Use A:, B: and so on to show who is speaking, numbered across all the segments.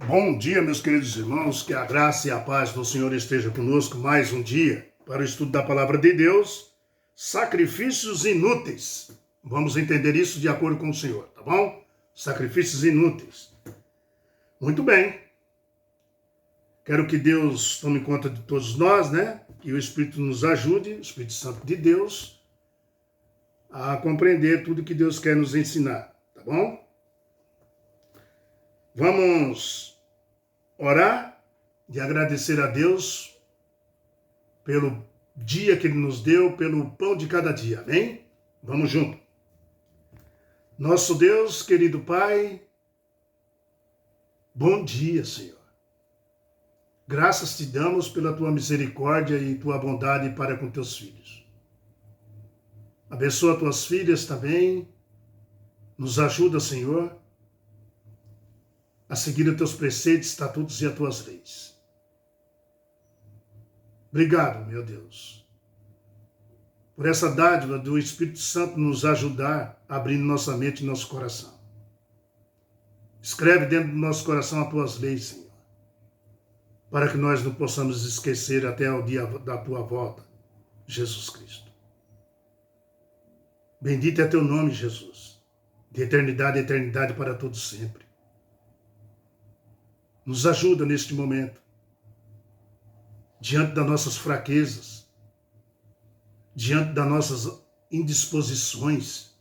A: Bom dia, meus queridos irmãos, que a graça e a paz do Senhor esteja conosco mais um dia para o estudo da Palavra de Deus, sacrifícios inúteis. Vamos entender isso de acordo com o Senhor, tá bom? Sacrifícios inúteis. Muito bem. Quero que Deus tome conta de todos nós, né? Que o Espírito nos ajude, o Espírito Santo de Deus, a compreender tudo que Deus quer nos ensinar, tá bom? Vamos orar e agradecer a Deus pelo dia que Ele nos deu, pelo pão de cada dia, amém? Vamos junto. Nosso Deus, querido Pai, bom dia, Senhor. Graças te damos pela tua misericórdia e tua bondade para com teus filhos. Abençoa tuas filhas também, nos ajuda, Senhor, a seguir os teus preceitos, estatutos e as tuas leis. Obrigado, meu Deus, por essa dádiva do Espírito Santo nos ajudar, abrindo nossa mente e nosso coração. Escreve dentro do nosso coração as tuas leis, Senhor, para que nós não possamos esquecer até o dia da tua volta, Jesus Cristo. Bendito é teu nome, Jesus, de eternidade a eternidade para todos sempre. Nos ajuda neste momento, diante das nossas fraquezas, diante das nossas indisposições.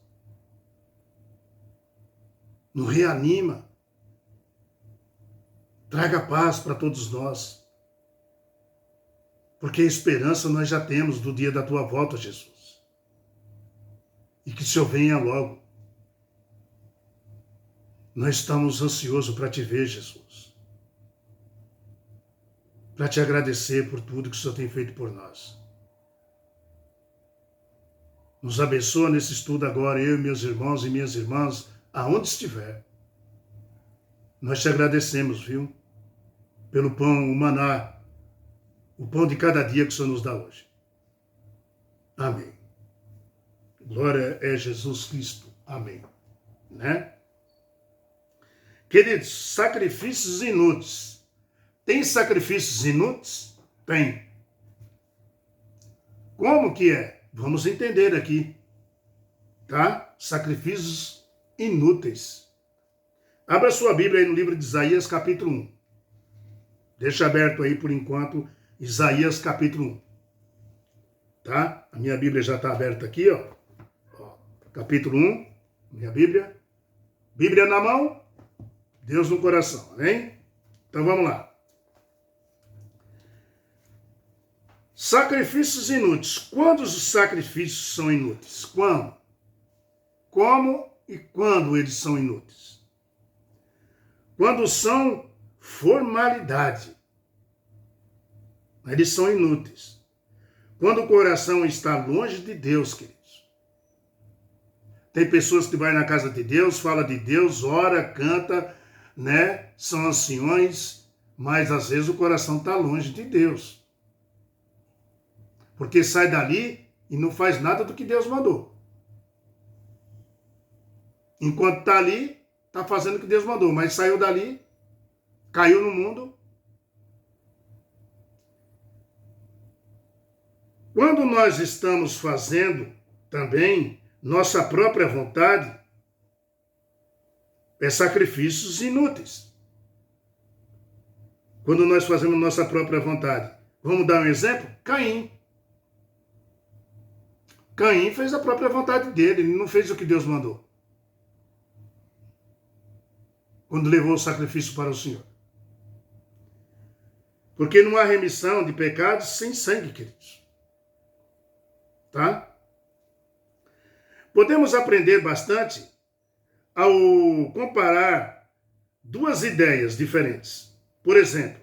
A: Nos reanima, traga paz para todos nós, porque a esperança nós já temos do dia da tua volta, Jesus. E que o Senhor venha logo. Nós estamos ansiosos para te ver, Jesus. Para te agradecer por tudo que o Senhor tem feito por nós. Nos abençoa nesse estudo agora, eu e meus irmãos e minhas irmãs, aonde estiver. Nós te agradecemos, viu? Pelo pão, o maná, o pão de cada dia que o Senhor nos dá hoje. Amém. Glória é Jesus Cristo. Amém. Né? Queridos, sacrifícios inúteis. Tem sacrifícios inúteis? Tem. Como que é? Vamos entender aqui, tá? Sacrifícios inúteis. Abra sua Bíblia aí no livro de Isaías, capítulo 1. Deixa aberto aí por enquanto, Isaías, capítulo 1. Tá? A minha Bíblia já está aberta aqui, ó. Capítulo 1, minha Bíblia. Bíblia na mão, Deus no coração, amém? Então vamos lá. Sacrifícios inúteis. Quando os sacrifícios são inúteis? Quando? Como e quando eles são inúteis? Quando são formalidade. Eles são inúteis. Quando o coração está longe de Deus, queridos. Tem pessoas que vão na casa de Deus, fala de Deus, ora, canta, né? São anciões, mas às vezes o coração está longe de Deus. Porque sai dali e não faz nada do que Deus mandou. Enquanto está ali, está fazendo o que Deus mandou, mas saiu dali, caiu no mundo. Quando nós estamos fazendo também nossa própria vontade, é sacrifícios inúteis. Quando nós fazemos nossa própria vontade. Vamos dar um exemplo? Caim. Caim fez a própria vontade dele, ele não fez o que Deus mandou. Quando levou o sacrifício para o Senhor. Porque não há remissão de pecados sem sangue, queridos. Tá? Podemos aprender bastante ao comparar duas ideias diferentes. Por exemplo,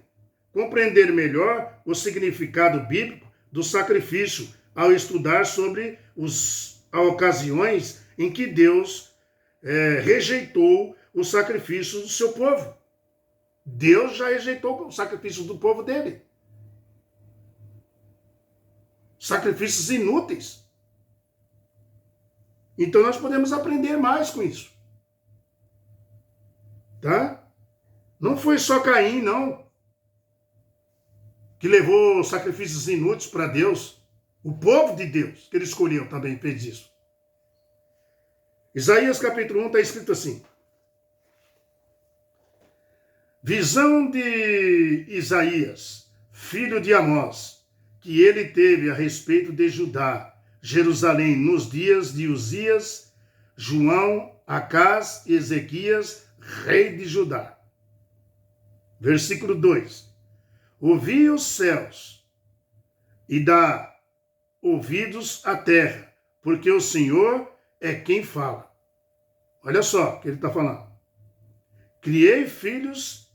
A: compreender melhor o significado bíblico do sacrifício ao estudar sobre as ocasiões em que Deus rejeitou o sacrifício do seu povo. Deus já rejeitou o sacrifício do povo dele. Sacrifícios inúteis. Então nós podemos aprender mais com isso. Tá? Não foi só Caim, não, que levou sacrifícios inúteis para Deus. O povo de Deus, que ele escolheu, também fez isso. Isaías capítulo 1 está escrito assim. Visão de Isaías, filho de Amós, que ele teve a respeito de Judá, Jerusalém, nos dias de Uzias, João, Acás e Ezequias, rei de Judá. Versículo 2. Ouvi os céus e dá ouvidos à terra, porque o Senhor é quem fala. Olha só o que ele está falando. Criei filhos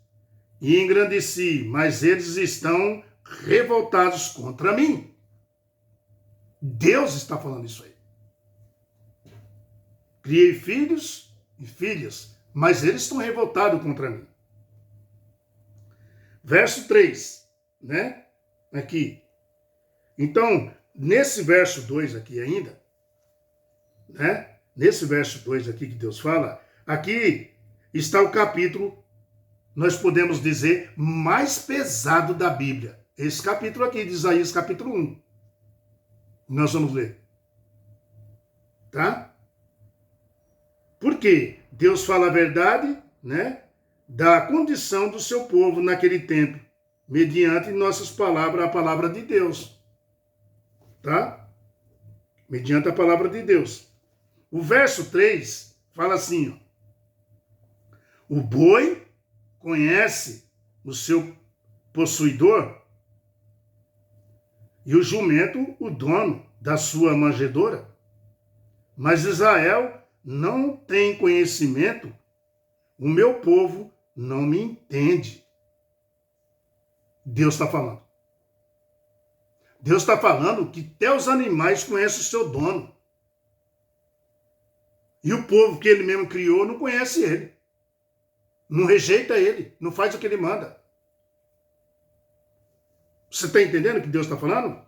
A: e engrandeci, mas eles estão revoltados contra mim. Deus está falando isso aí. Criei filhos e filhas, mas eles estão revoltados contra mim. Verso 3, né? Aqui. Então, nesse verso 2 aqui ainda, né? Nesse verso 2 aqui que Deus fala, aqui está o capítulo, nós podemos dizer, mais pesado da Bíblia. Esse capítulo aqui de Isaías, capítulo 1. Nós vamos ler. Tá? Por quê? Deus fala a verdade, né? Da condição do seu povo naquele tempo, mediante nossas palavras, a palavra de Deus. Tá? Mediante a palavra de Deus. O verso 3 fala assim, ó. O boi conhece o seu possuidor e o jumento o dono da sua manjedoura. Mas Israel não tem conhecimento, o meu povo não me entende. Deus está falando. Deus está falando que até os animais conhecem o seu dono. E o povo que ele mesmo criou não conhece ele. Não rejeita ele, não faz o que ele manda. Você está entendendo o que Deus está falando?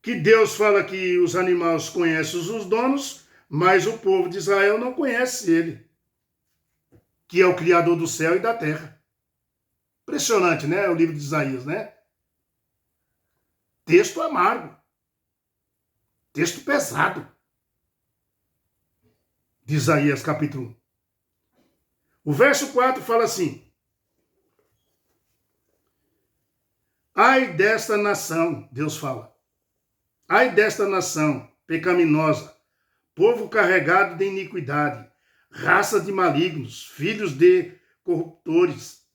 A: Que Deus fala que os animais conhecem os donos, mas o povo de Israel não conhece ele, que é o Criador do céu e da terra. Impressionante, né? O livro de Isaías, né? Texto amargo. Texto pesado. De Isaías, capítulo 1. O verso 4 fala assim. Ai desta nação, Deus fala. Ai desta nação pecaminosa, povo carregado de iniquidade, raça de malignos, filhos de corruptores,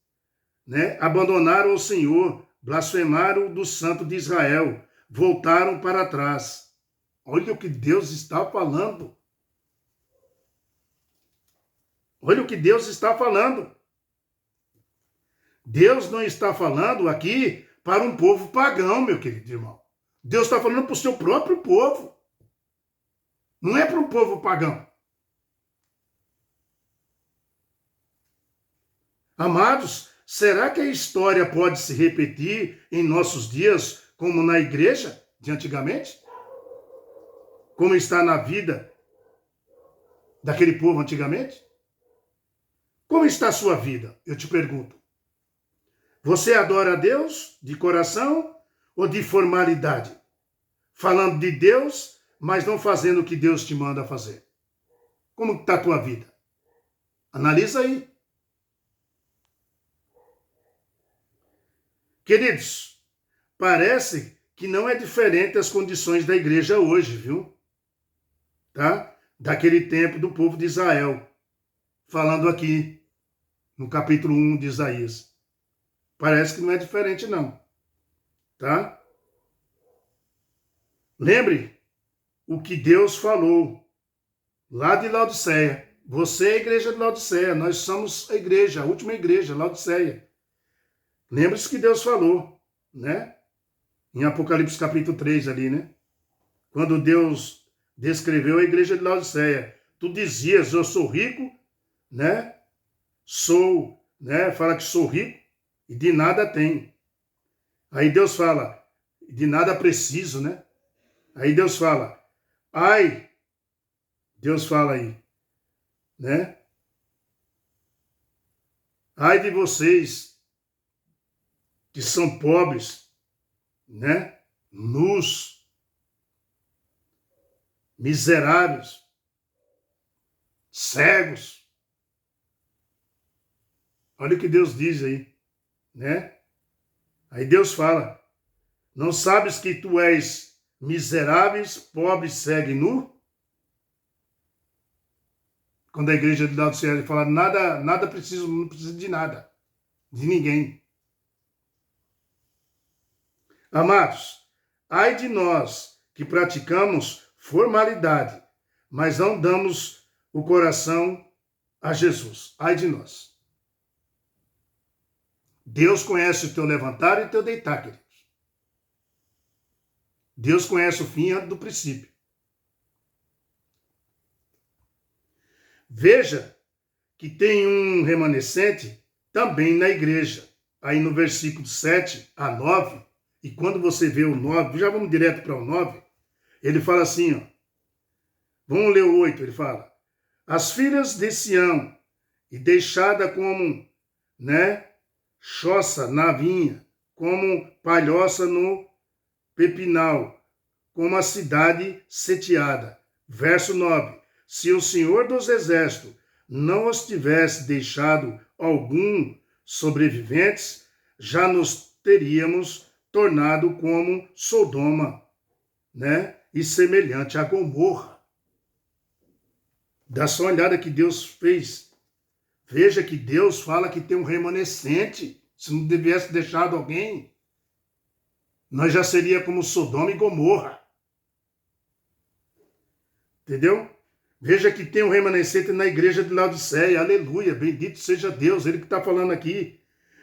A: né? Abandonaram o Senhor, blasfemaram do Santo de Israel, voltaram para trás. Olha o que Deus está falando. Olha o que Deus está falando. Deus não está falando aqui para um povo pagão, meu querido irmão. Deus está falando para o seu próprio povo. Não é para um povo pagão. Amados, será que a história pode se repetir em nossos dias como na igreja de antigamente? Como está na vida daquele povo antigamente? Como está a sua vida? Eu te pergunto. Você adora a Deus de coração ou de formalidade? Falando de Deus, mas não fazendo o que Deus te manda fazer. Como está a tua vida? Analisa aí. Queridos, parece que não é diferente as condições da igreja hoje, viu? Tá? Daquele tempo do povo de Israel. Falando aqui no capítulo 1 de Isaías. Parece que não é diferente, não. Tá? Lembre o que Deus falou lá de Laodiceia. Você é a igreja de Laodiceia. Nós somos a igreja, a última igreja, Laodiceia. Lembre-se que Deus falou, né? Em Apocalipse capítulo 3 ali, né? Quando Deus descreveu a igreja de Laodiceia. Tu dizias, eu sou rico, né? Sou, né? Fala que sou rico e de nada tenho. Aí Deus fala, de nada preciso, né? Aí Deus fala, ai, Deus fala aí, né? Ai de vocês que são pobres, né? Nus, miseráveis, cegos. Olha o que Deus diz aí, né? Aí Deus fala: não sabes que tu és miseráveis, pobre, cego e nu? Quando a igreja de Laodiceia fala nada, nada preciso, não precisa de nada, de ninguém. Amados, ai de nós que praticamos formalidade, mas não damos o coração a Jesus. Ai de nós. Deus conhece o teu levantar e o teu deitar, queridos. Deus conhece o fim do princípio. Veja que tem um remanescente também na igreja. Aí no versículo 7 a 9, e quando você vê o 9, já vamos direto para o 9, ele fala assim, ó. Vamos ler o 8, ele fala: as filhas de Sião, e deixada como, né, choça na vinha, como palhoça no pepinal, como a cidade sitiada. Verso 9. Se o Senhor dos Exércitos não os tivesse deixado algum sobreviventes, já nos teríamos tornado como Sodoma, né? E semelhante a Gomorra. Dá só uma olhada que Deus fez. Veja que Deus fala que tem um remanescente. Se não tivesse deixado alguém, nós já seria como Sodoma e Gomorra. Entendeu? Veja que tem um remanescente na igreja de Laodiceia. Aleluia, bendito seja Deus. Ele que está falando aqui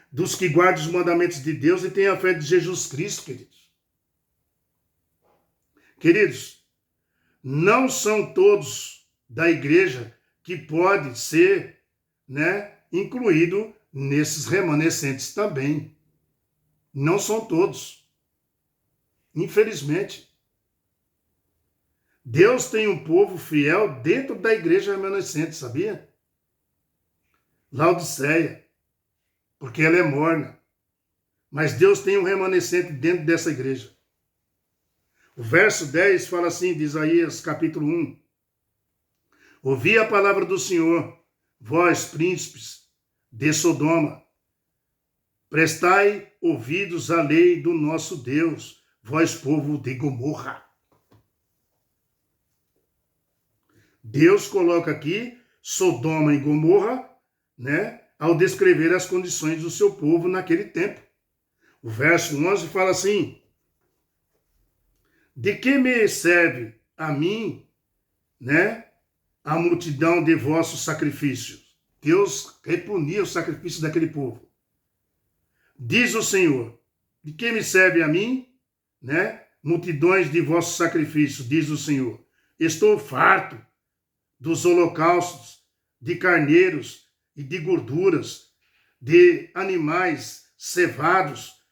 A: dos que guardam os mandamentos de Deus e têm a fé de Jesus Cristo, queridos. Queridos, não são todos da igreja que pode ser, né, incluído nesses remanescentes também. Não são todos. Infelizmente. Deus tem um povo fiel dentro da igreja remanescente, sabia? Laodiceia, porque ela é morna. Mas Deus tem um remanescente dentro dessa igreja. O verso 10 fala assim, de Isaías capítulo 1. Ouvi a palavra do Senhor, vós, príncipes de Sodoma. Prestai ouvidos à lei do nosso Deus, vós, povo de Gomorra. Deus coloca aqui Sodoma e Gomorra, né, ao descrever as condições do seu povo naquele tempo. O verso 11 fala assim: de que me serve a mim, né, a multidão de vossos sacrifícios? Deus repunia o sacrifício daquele povo. Diz o Senhor: de que me serve a mim, né, multidões de vossos sacrifícios? Diz o Senhor: estou farto dos holocaustos, de carneiros e de gorduras, de animais cevados,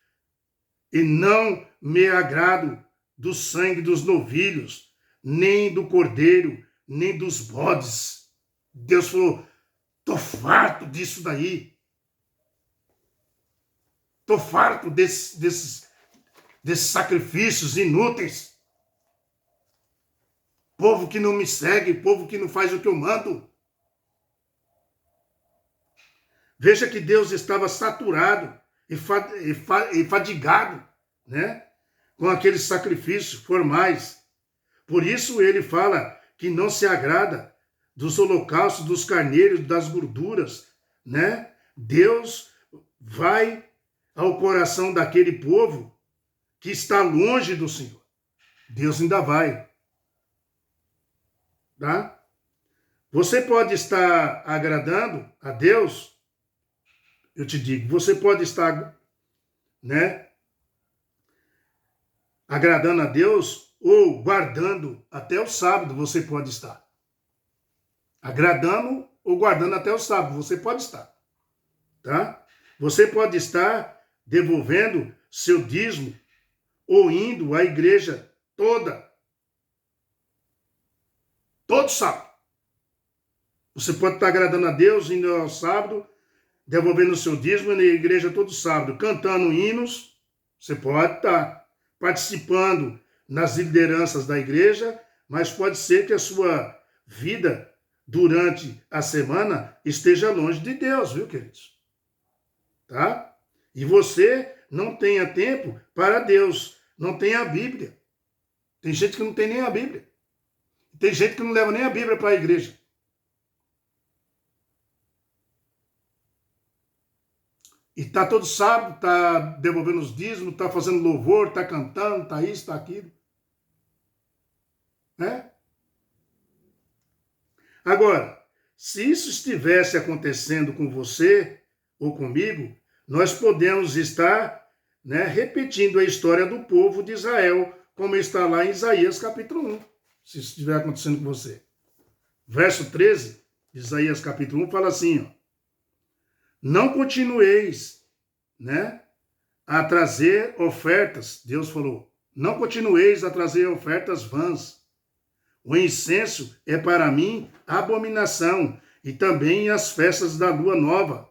A: e não me agrado do sangue dos novilhos, nem do cordeiro, nem dos bodes. Deus falou: estou farto disso daí. Estou farto desses sacrifícios inúteis. Povo que não me segue, povo que não faz o que eu mando. Veja que Deus estava saturado e fadigado, né, com aqueles sacrifícios formais. Por isso ele fala que não se agrada dos holocaustos, dos carneiros, das gorduras, né? Deus vai ao coração daquele povo que está longe do Senhor. Deus ainda vai. Tá? Você pode estar agradando a Deus, eu te digo, você pode estar, né, agradando a Deus ou guardando até o sábado, você pode estar. Agradando ou guardando até o sábado, você pode estar. Tá? Você pode estar devolvendo seu dízimo ou indo à igreja todo sábado. Você pode estar agradando a Deus, indo ao sábado, devolvendo o seu dízimo na igreja todo sábado, cantando hinos, você pode estar participando nas lideranças da igreja, mas pode ser que a sua vida durante a semana esteja longe de Deus, viu, queridos? Tá? E você não tenha tempo para Deus, não tem a Bíblia. Tem gente que não tem nem a Bíblia. Tem gente que não leva nem a Bíblia para a igreja. E tá todo sábado, tá devolvendo os dízimos, tá fazendo louvor, tá cantando, tá isso, tá aquilo. Né? Agora, se isso estivesse acontecendo com você ou comigo, nós podemos estar, né, repetindo a história do povo de Israel, como está lá em Isaías capítulo 1, se isso estiver acontecendo com você. Verso 13 de Isaías capítulo 1 fala assim, ó, não continueis, né, a trazer ofertas, Deus falou, não continueis a trazer ofertas vãs. O incenso é para mim abominação, e também as festas da lua nova,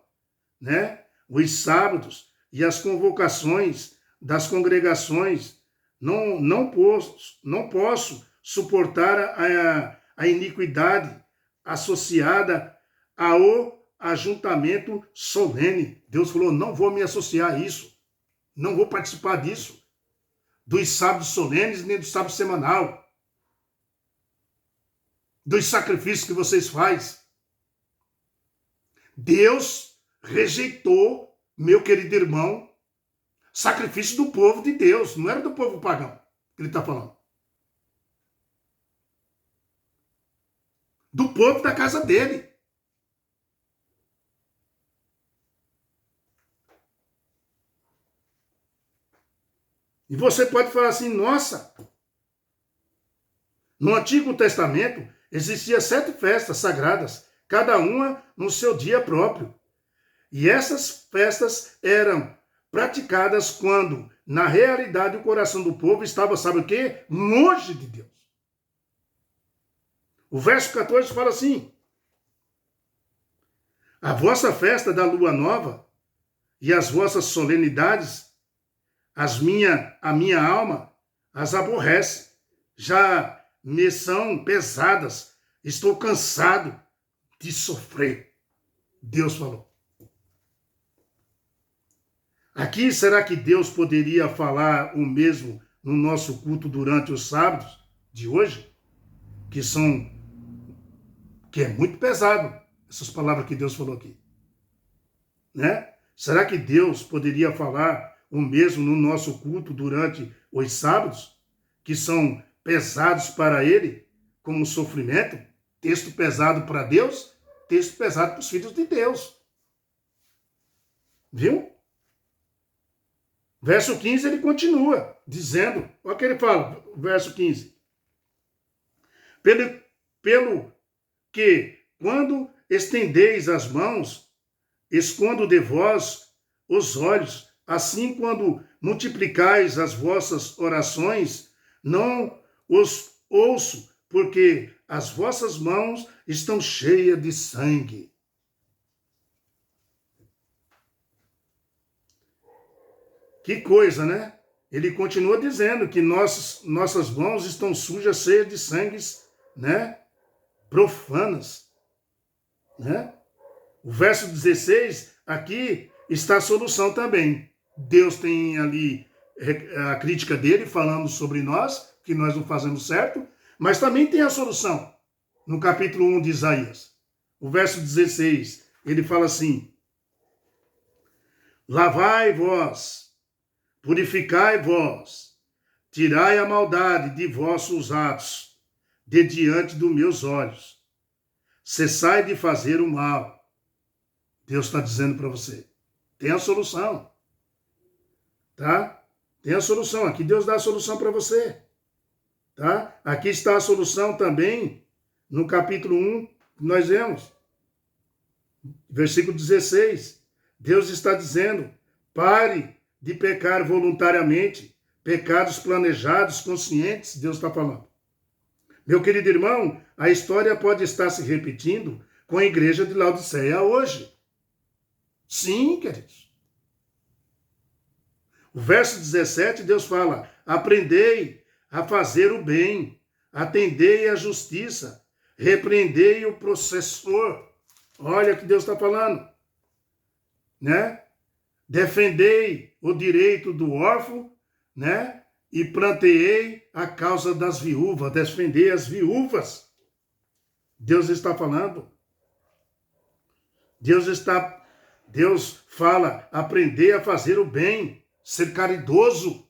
A: né? Os sábados e as convocações das congregações. Não posso suportar a iniquidade associada ao ajuntamento solene. Deus falou, não vou me associar a isso. Não vou participar disso. Dos sábados solenes, nem do sábado semanal. Dos sacrifícios que vocês fazem. Deus rejeitou, meu querido irmão, sacrifício do povo de Deus. Não era do povo pagão que ele está falando. Do povo da casa dele. E você pode falar assim, nossa, no Antigo Testamento existiam 7 festas sagradas, cada uma no seu dia próprio. E essas festas eram praticadas quando, na realidade, o coração do povo estava, sabe o quê? Longe de Deus. O verso 14 fala assim, a vossa festa da lua nova e as vossas solenidades, a minha alma as aborrece, já me são pesadas, estou cansado de sofrer. Deus falou. Aqui, será que Deus poderia falar o mesmo no nosso culto durante os sábados de hoje? Que é muito pesado, essas palavras que Deus falou aqui. Né? Será que Deus poderia falar o mesmo no nosso culto durante os sábados, que são pesados para Ele, como sofrimento? Texto pesado para Deus, texto pesado para os filhos de Deus. Viu? Verso 15, ele continua dizendo, olha o que ele fala, verso 15. Pelo que, quando estendeis as mãos, escondo de vós os olhos, assim quando multiplicais as vossas orações, não os ouço, porque as vossas mãos estão cheias de sangue. Que coisa, né? Ele continua dizendo que nossas mãos estão sujas, cheias de sangues, né? Profanas, né? O verso 16, aqui está a solução também. Deus tem ali a crítica dele falando sobre nós, que nós não fazemos certo, mas também tem a solução no capítulo 1 de Isaías. O verso 16, ele fala assim, lavai vós, purificai vós, tirai a maldade de vossos atos, de diante dos meus olhos. Cessai de fazer o mal. Deus está dizendo para você. Tem a solução. Tá? Tem a solução. Aqui Deus dá a solução para você. Tá? Aqui está a solução também no capítulo 1 que nós vemos. Versículo 16. Deus está dizendo, pare de pecar voluntariamente, pecados planejados, conscientes, Deus está falando. Meu querido irmão, a história pode estar se repetindo com a igreja de Laodiceia hoje. Sim, queridos. O verso 17, Deus fala: aprendei a fazer o bem, atendei à justiça, repreendei o processor. Olha o que Deus está falando, né? Defendei o direito do órfão, né? E planteei a causa das viúvas, defendei as viúvas. Deus está falando. Deus fala: aprender a fazer o bem, ser caridoso.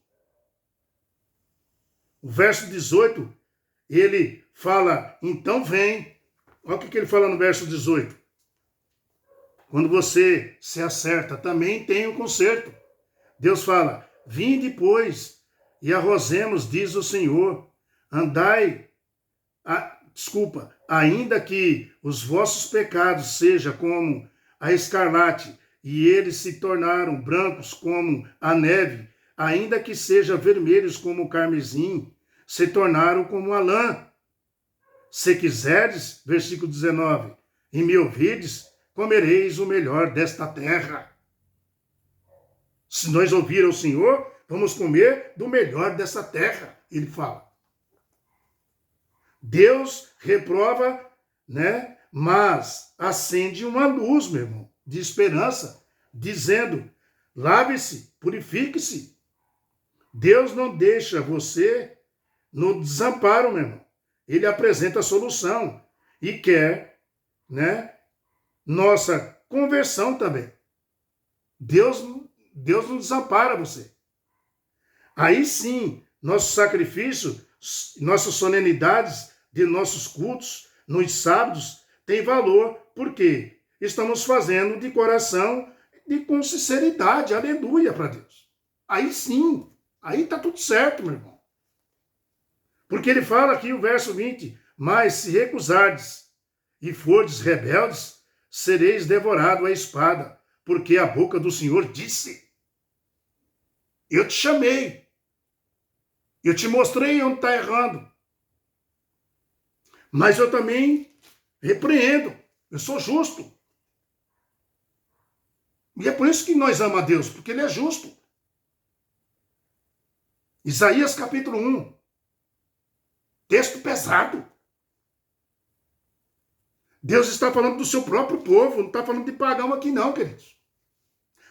A: O verso 18, ele fala: então vem. Olha o que ele fala no verso 18. Quando você se acerta, também tem um conserto. Deus fala: vinde, pois, e arrozemos, diz o Senhor. Ainda que os vossos pecados sejam como a escarlate, e eles se tornaram brancos como a neve, ainda que sejam vermelhos como o carmesim, se tornaram como a lã. Se quiserdes, versículo 19, e me ouvides, comereis o melhor desta terra. Se nós ouvir o Senhor, vamos comer do melhor dessa terra, ele fala. Deus reprova, né? Mas acende uma luz, meu irmão, de esperança, dizendo: lave-se, purifique-se. Deus não deixa você no desamparo, meu irmão. Ele apresenta a solução e quer, né, nossa conversão também. Deus não desampara você. Aí sim, nosso sacrifício, nossas solenidades de nossos cultos, nos sábados, tem valor, porque estamos fazendo de coração e com sinceridade, aleluia para Deus. Aí sim, aí está tudo certo, meu irmão. Porque ele fala aqui o verso 20, mas se recusardes e fordes rebeldes, sereis devorados à espada, porque a boca do Senhor disse: eu te chamei, eu te mostrei onde está errando, mas eu também repreendo, eu sou justo. E é por isso que nós amamos a Deus, porque ele é justo. Isaías capítulo 1, texto pesado. Deus está falando do seu próprio povo, não está falando de pagão aqui não, queridos.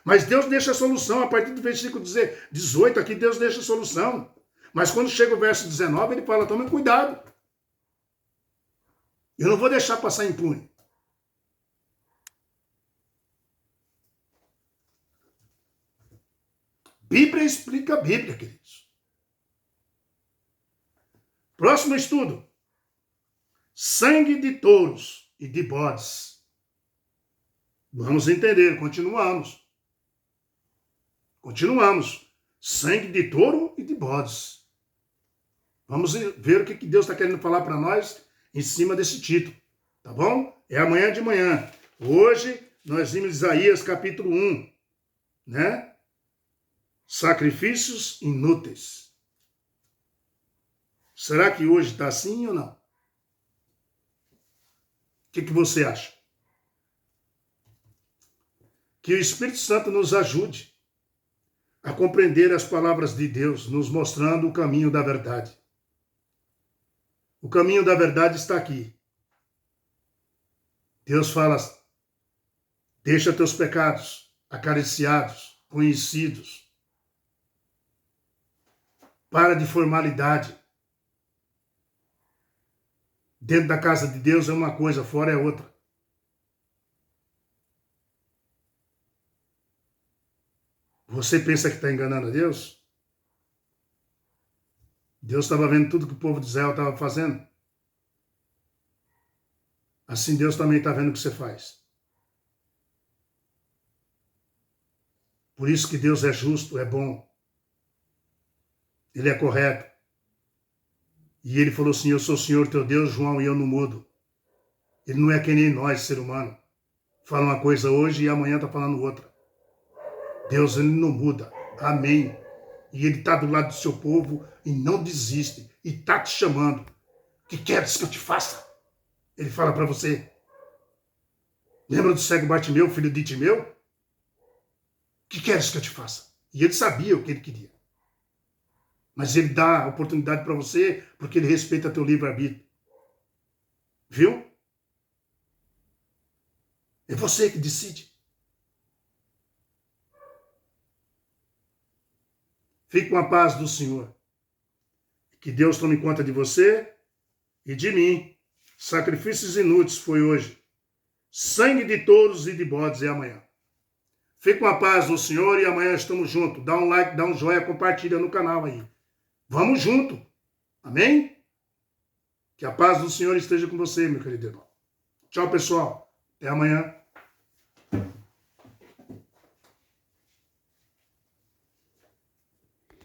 A: Mas Deus deixa a solução, a partir do versículo 18 aqui, Deus deixa a solução. Mas quando chega o verso 19, ele fala: tome cuidado. Eu não vou deixar passar impune. Bíblia explica a Bíblia, queridos. Próximo estudo. Sangue de touros e de bodes. Vamos entender, continuamos. Sangue de touro e de bodes. Vamos ver o que Deus está querendo falar para nós em cima desse título. Tá bom? É amanhã de manhã. Hoje nós vimos Isaías capítulo 1. Né? Sacrifícios inúteis. Será que hoje está assim ou não? O que você acha? Que o Espírito Santo nos ajude a compreender as palavras de Deus, nos mostrando o caminho da verdade. O caminho da verdade está aqui. Deus fala: deixa teus pecados acariciados, conhecidos. Para de formalidade. Dentro da casa de Deus é uma coisa, fora é outra. Você pensa que está enganando a Deus? Deus estava vendo tudo que o povo de Israel estava fazendo. Assim Deus também está vendo o que você faz. Por isso que Deus é justo, é bom. Ele é correto. E ele falou assim: eu sou o Senhor teu Deus, João, e eu não mudo. Ele não é que nem nós, ser humano. Fala uma coisa hoje e amanhã está falando outra. Deus, ele não muda. Amém. E ele está do lado do seu povo e não desiste. E está te chamando. O que queres que eu te faça? Ele fala para você. Lembra do cego Bartimeu, filho de Timeu? que queres que eu te faça? E ele sabia o que ele queria. Mas ele dá a oportunidade para você porque ele respeita teu livre-arbítrio. Viu? É você que decide. Fique com a paz do Senhor. Que Deus tome conta de você e de mim. Sacrifícios inúteis foi hoje. Sangue de touros e de bodes é amanhã. Fique com a paz do Senhor e amanhã estamos juntos. Dá um like, dá um joinha, compartilha no canal aí. Vamos junto. Amém? Que a paz do Senhor esteja com você, meu querido irmão. Tchau, pessoal. Até amanhã.